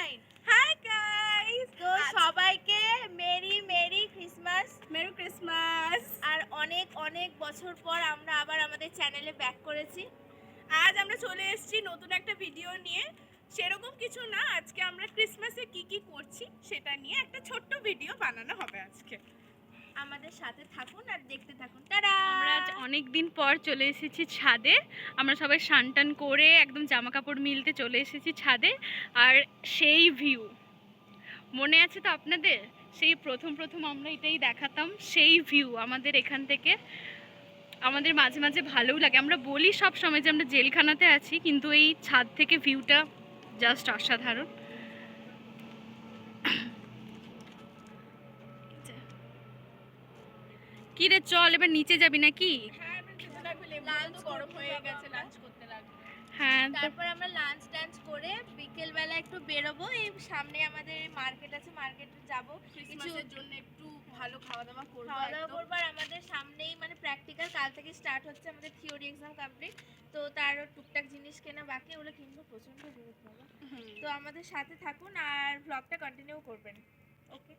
9। Hi guys, তো সবাইকে merry Christmas. আর অনেক অনেক বছর পর আমরা আবার আমাদের চ্যানেলে ব্যাক করেছি। আজ আমরা চলে এসেছি নতুন একটা ভিডিও নিয়ে। সেরকম কিছু না, আজকে আমরা ক্রিসমাসে কি কি করছি সেটা নিয়ে একটা ছোট্ট ভিডিও বানানো হবে আজকে। আমাদের সাথে থাকুন আর দেখতে থাকুন। টাটা। আমরা আজ অনেক দিন পর চলে এসেছি ছাদে। আমরা সবাই স্নান করে একদম জামা কাপড় মিলতে চলে এসেছি ছাদে। আর সেই ভিউ মনে আছে তো আপনাদের? সেই প্রথম আমরা এটাই দেখাতাম, সেই ভিউ আমাদের এখান থেকে। আমাদের মাঝে মাঝে ভালোও লাগে, আমরা বলি সব সময় যে আমরা জেলখানাতে আছি, কিন্তু এই ছাদ থেকে ভিউটা জাস্ট অসাধারণ। কি রে, চল এবার নিচে যাবি নাকি? গরম হয়ে গেছে, লাঞ্চ করতে লাগবে। হ্যাঁ, তারপর আমরা লাঞ্চ টাঞ্চ করে বিকেল বেলা একটু বেরোবো। এই সামনে আমাদের মার্কেট আছে, মার্কেটে যাব, ক্রিসমাসের জন্য একটু ভালো খাওয়া দাওয়া করবো। আর আমাদের সামনেই মানে প্র্যাকটিক্যাল কাল থেকে স্টার্ট হচ্ছে, আমাদের থিওরি এক্সাম কমপ্লিট, তো তারও টুকটাক জিনিস কেনা বাকি, ওগুলো কিনবো। প্রচন্ড ভিড় হবে, তো আমাদের সাথে থাকুন আর ব্লগটা কন্টিনিউ করবেন। ওকে,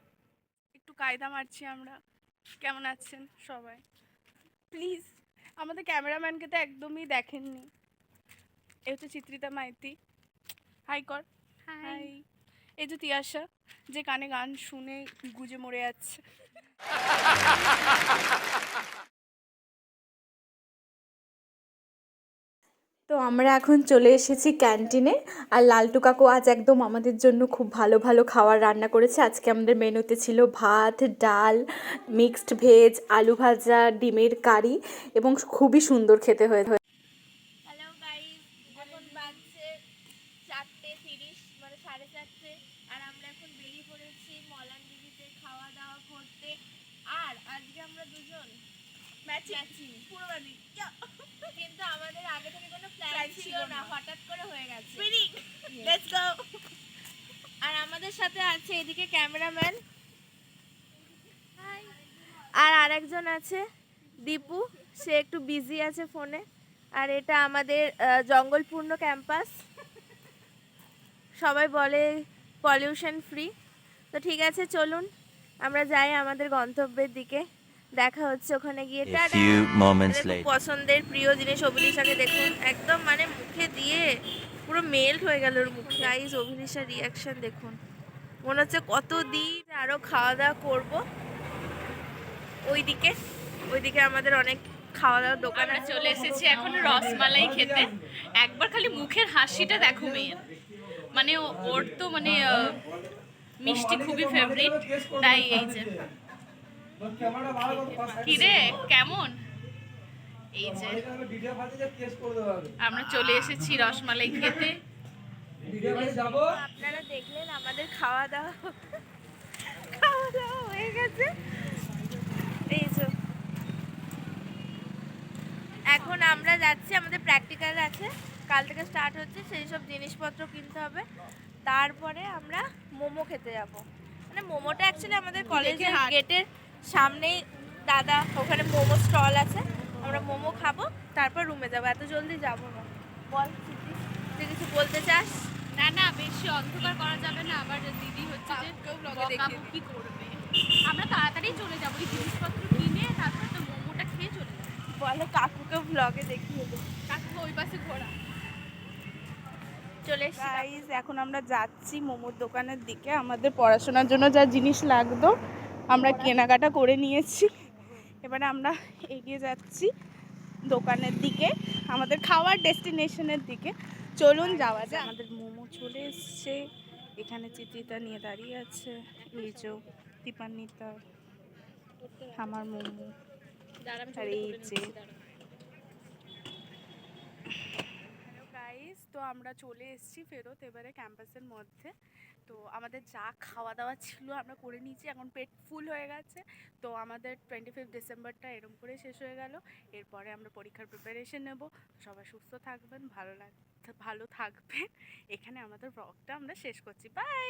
একটু কায়দা মারছি আমরা। কেমন আছেন সবাই? প্লিজ আমাদের ক্যামেরাম্যানকে তো একদমই দেখেননি। এই হচ্ছে চিত্রিতা মাইতি, হাই কর। হাই। এই যে তিয়াশা, যে কানে গান শুনে গুজে মরে যাচ্ছে। তো আমরা এখন চলে এসেছি ক্যান্টিনে। আর লালটু কাকু আজ একদম আমাদের জন্য খুব ভালো ভালো খাবার রান্না করেছে। আজকে আমাদের মেনুতে ছিল ভাত, ডাল, মিক্সড ভেজ, আলু ভাজা, ডিমের কারি, এবং খুবই সুন্দর খেতে হয়েছে। হ্যালো গাইস, এখন বাজছে 4:30, মানে 4:30, আর আমরা এখন বেরিয়ে পড়েছি মলানদিঘিতে খাওয়া দাওয়া করতে। আর আজকে আমরা দুজন ম্যাচিং পুরোবাদি, কিন্তু আমাদের আগে থেকে কোনো প্ল্যান ছিল না, হঠাৎ করে হয়ে গেছে। Let's go. আর আমাদের সাথে আছে এদিকে ক্যামেরাম্যান, আর আরেকজন আছে দীপু, সে একটু বিজি আছে ফোনে। আর এটা আমাদের জঙ্গলপূর্ণ ক্যাম্পাস, সবাই বলে পলিউশন ফ্রি। তো ঠিক আছে, চলুন আমরা যাই আমাদের গন্তব্যের দিকে। দেখা হচ্ছে ওখানে গিয়ে। পছন্দের প্রিয় জিনিস অভিলিশাকে দেখুন, একদম মানে মুখে দিয়ে পুরো মেল্ট হয়ে গেল ওর মুখে। গাইস, অভিলিশার রিয়াকশন দেখুন, মনে হচ্ছে কতদিন আরো খাওয়া দাওয়া করবো। ওইদিকে আমাদের অনেক খাওয়া দাওয়ার দোকান আছে। চলে এসেছি এখন রসমালাই খেতে। একবার খালি মুখের হাসিটা দেখো মেয়ের, মানে ওর তো মানে মিষ্টি খুবই ফেভারিট, তাই এই যে কি রে কেমন, এই যে আমরা চলে এসেছি রসমালাই খেতে। আপনারা দেখলেন আমাদের খাওয়া দাওয়া হয়ে গেছে। এই যে এখন আমরা যাচ্ছি, আমাদের প্র্যাকটিক্যাল আছে, কাল থেকে স্টার্ট হচ্ছে, সেই সব জিনিসপত্র কিনতে হবে। তারপরে আমরা মোমো খেতে যাব। মানে মোমোটা অ্যাকচুয়ালি আমাদের কলেজের গেটের সামনেই দাদা, ওখানে মোমো স্টল আছে, আমরা মোমো খাবো, তারপর রুমে যাবো। এত জলদি যাবো না। বল তুই কিছু বলতে চাস? না বেশি অন্ধকার করা যাবে না, আবার দিদি হচ্ছে যে বকাবকি করবে। আমরা তাড়াতাড়ি চলে যাবো, এই জিনিসপত্র কিনে তারপর তো মোমোটা খেয়ে চলে যাবো। বলে কাকুকে ব্লগে দেখিয়ে দেবো। কাকু ওই পাশে ঘোরা। চলে এসছি। গাইস, এখন আমরা যাচ্ছি মোমোর দোকানের দিকে। আমাদের পড়াশোনার জন্য যা জিনিস লাগতো আমরা কেনাকাটা করে নিয়েছি। এবারে আমরা এগিয়ে যাচ্ছি দোকানের দিকে, আমাদের খাওয়ার ডেস্টিনেশনের দিকে। চলুন যাওয়া যায়। আমাদের মোমো চলে এসছে, এখানে চিত্রিতা নিয়ে দাঁড়িয়ে আছে। এই যে দীপান্বিতা, আমার মোমো, আর এই যে গাইস। তো আমরা চলে এসেছি ফেরত এবারে ক্যাম্পাসের মধ্যে। তো আমাদের যা খাওয়া দাওয়া ছিল আমরা করে নিয়েছি, এখন পেট ফুল হয়ে গেছে। তো আমাদের 25 ডিসেম্বরটা এরম করে শেষ হয়ে গেল। এরপরে আমরা পরীক্ষার প্রিপারেশন নেব। সবাই সুস্থ থাকবেন, ভালো থাকবেন। এখানে আমাদের ব্লগটা আমরা শেষ করছি। বাই।